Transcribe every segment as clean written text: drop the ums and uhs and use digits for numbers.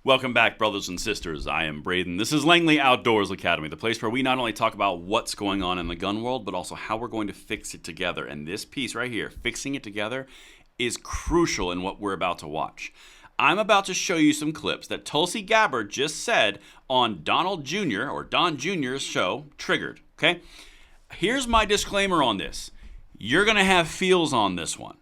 Welcome back, brothers and sisters. I am Braden. This is Langley Outdoors Academy, the place where we not only talk about what's going on in the gun world, but also how we're going to fix it together. And this piece right here, fixing it together, is crucial in what we're about to watch. I'm about to show you some clips that Tulsi Gabbard just said on Donald Jr. or Don Jr.'s show, Triggered, okay? Here's my disclaimer on this. You're going to have feels on this one.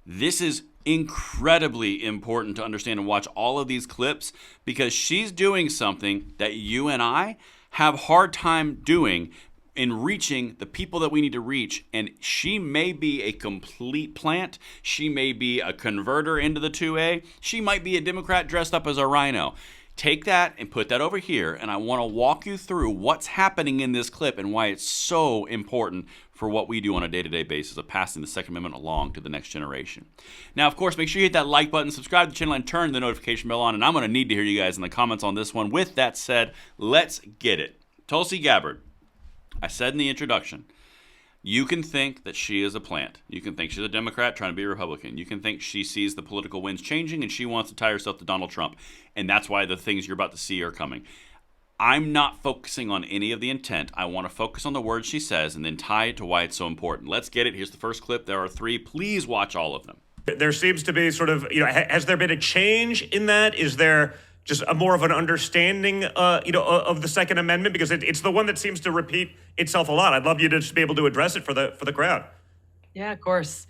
This is incredibly important to understand and watch all of these clips because she's doing something that you and I have a hard time doing in reaching the people that we need to reach. And she may be a complete plant. She may be a converter into the 2A. She might be a Democrat dressed up as a rhino. Take that and put that over here, and I want to walk you through what's happening in this clip and why it's so important for what we do on a day-to-day basis of passing the Second Amendment along to the next generation. Now, of course, make sure you hit that like button, subscribe to the channel, and turn the notification bell on, and I'm going to need to hear you guys in the comments on this one. With that said, let's get it. Tulsi Gabbard, I said in the introduction, you can think that she is a plant. You can think she's a Democrat trying to be a Republican. You can think she sees the political winds changing and she wants to tie herself to Donald Trump. And that's why the things you're about to see are coming. I'm not focusing on any of the intent. I want to focus on the words she says and then tie it to why it's so important. Let's get it. Here's the first clip. There are 3. Please watch all of them. There seems to be sort of, has there been a change in that? Is there just a more of an understanding, of the Second Amendment? Because it's the one that seems to repeat itself a lot. I'd love you to just be able to address it for the crowd. Yeah, of course.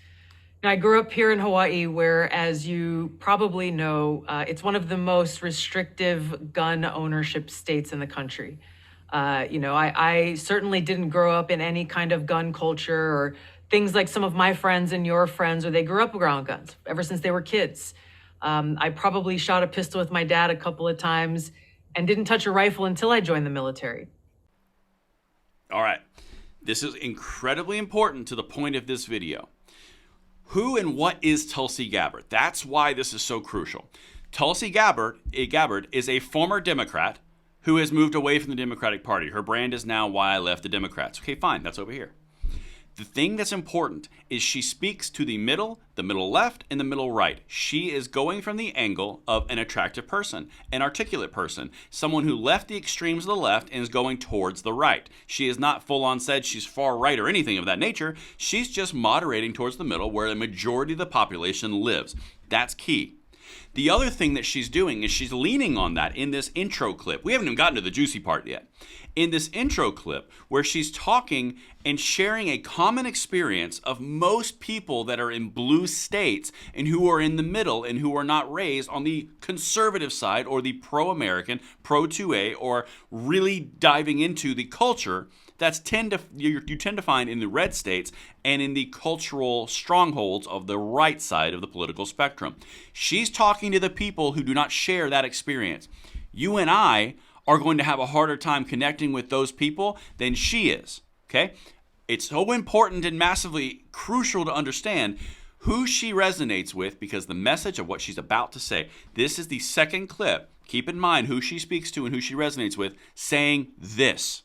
I grew up here in Hawaii, where, as you probably know, it's one of the most restrictive gun ownership states in the country. I certainly didn't grow up in any kind of gun culture or things like some of my friends and your friends, where they grew up around guns ever since they were kids. I probably shot a pistol with my dad a couple of times and didn't touch a rifle until I joined the military. All right. This is incredibly important to the point of this video. Who and what is Tulsi Gabbard? That's why this is so crucial. Tulsi Gabbard is a former Democrat who has moved away from the Democratic Party. Her brand is now Why I Left the Democrats. Okay, fine. That's over here. The thing that's important is she speaks to the middle left, and the middle right. She is going from the angle of an attractive person, an articulate person, someone who left the extremes of the left and is going towards the right. She is not full on said she's far right or anything of that nature. She's just moderating towards the middle where the majority of the population lives. That's key. The other thing that she's doing is she's leaning on that in this intro clip. We haven't even gotten to the juicy part yet. In this intro clip where she's talking and sharing a common experience of most people that are in blue states and who are in the middle and who are not raised on the conservative side or the pro-American, pro-2A, or really diving into the culture that's you tend to find in the red states and in the cultural strongholds of the right side of the political spectrum. She's talking to the people who do not share that experience. You and I are going to have a harder time connecting with those people than she is, okay? It's so important and massively crucial to understand who she resonates with, because the message of what she's about to say, this is the second clip. Keep in mind who she speaks to and who she resonates with saying this.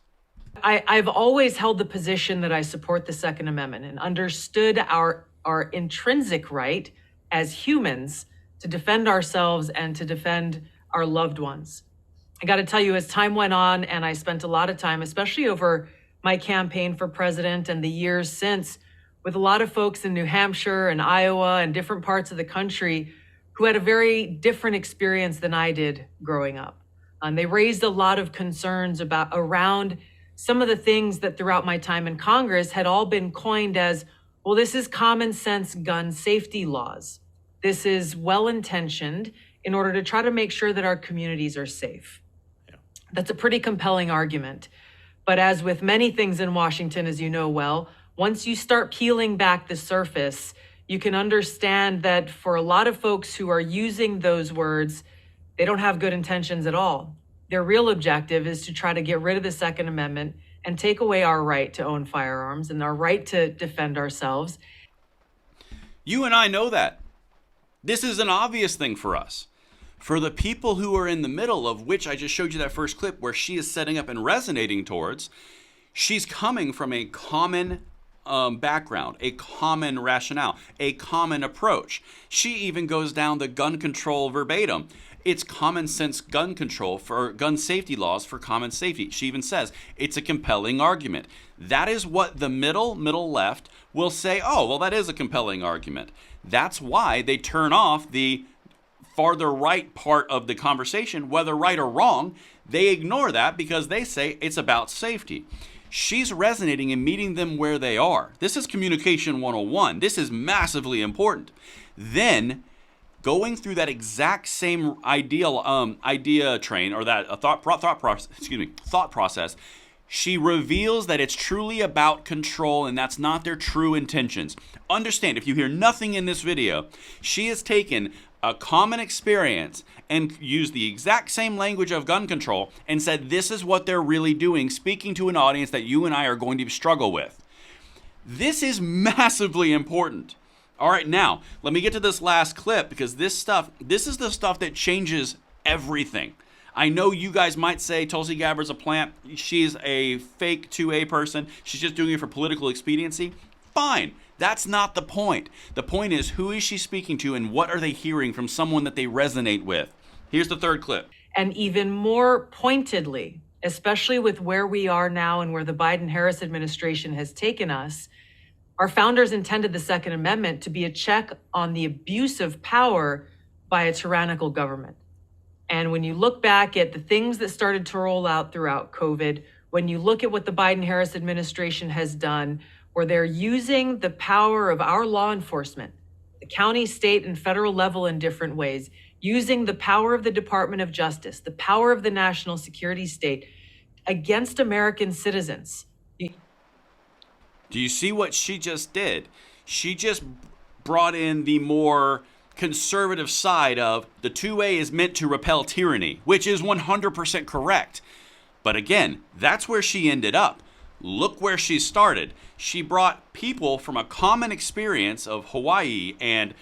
I've always held the position that I support the Second Amendment and understood our intrinsic right as humans to defend ourselves and to defend our loved ones. I got to tell you, as time went on, and I spent a lot of time, especially over my campaign for president and the years since, with a lot of folks in New Hampshire and Iowa and different parts of the country who had a very different experience than I did growing up. They raised a lot of concerns around some of the things that throughout my time in Congress had all been coined as, well, this is common sense gun safety laws. This is well-intentioned in order to try to make sure that our communities are safe. Yeah. That's a pretty compelling argument. But as with many things in Washington, as you know well, once you start peeling back the surface, you can understand that for a lot of folks who are using those words, they don't have good intentions at all. Their real objective is to try to get rid of the Second Amendment and take away our right to own firearms and our right to defend ourselves. You and I know that. This is an obvious thing for us. For the people who are in the middle, of which I just showed you that first clip where she is setting up and resonating towards, she's coming from a common background, a common rationale, a common approach. She even goes down the gun control verbatim. It's common sense gun control for gun safety laws for common safety. She even says it's a compelling argument. That is what the middle left will say, oh, well, that is a compelling argument. That's why they turn off the farther right part of the conversation, whether right or wrong. They ignore that because they say it's about safety. She's resonating and meeting them where they are. This is communication 101. This is massively important. Then going through that exact same idea train, or that thought process, she reveals that it's truly about control and that's not their true intentions. Understand, if you hear nothing in this video, she has taken a common experience and used the exact same language of gun control and said this is what they're really doing, speaking to an audience that you and I are going to struggle with. This is massively important. All right, now, let me get to this last clip because this is the stuff that changes everything. I know you guys might say Tulsi Gabbard's a plant. She's a fake 2A person. She's just doing it for political expediency. Fine. That's not the point. The point is, who is she speaking to and what are they hearing from someone that they resonate with? Here's the third clip. And even more pointedly, especially with where we are now and where the Biden-Harris administration has taken us, our founders intended the Second Amendment to be a check on the abuse of power by a tyrannical government. And when you look back at the things that started to roll out throughout COVID, when you look at what the Biden-Harris administration has done, where they're using the power of our law enforcement, the county, state, and federal level in different ways, using the power of the Department of Justice, the power of the national security state against American citizens. Do you see what she just did? She just brought in the more conservative side of the 2A is meant to repel tyranny, which is 100% correct. But again, that's where she ended up. Look where she started. She brought people from a common experience of Hawaii and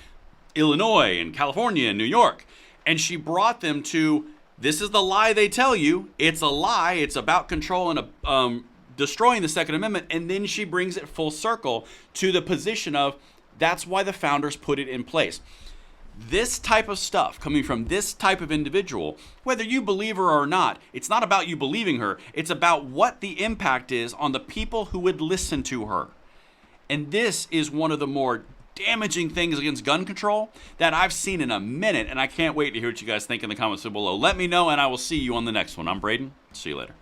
Illinois and California and New York, and she brought them to, this is the lie they tell you. It's a lie. It's about control and destroying the Second Amendment. And then she brings it full circle to the position of, that's why the founders put it in place. This type of stuff coming from this type of individual, whether you believe her or not, it's not about you believing her. It's about what the impact is on the people who would listen to her. And this is one of the more damaging things against gun control that I've seen in a minute. And I can't wait to hear what you guys think in the comments below. Let me know, and I will see you on the next one. I'm Braden. See you later.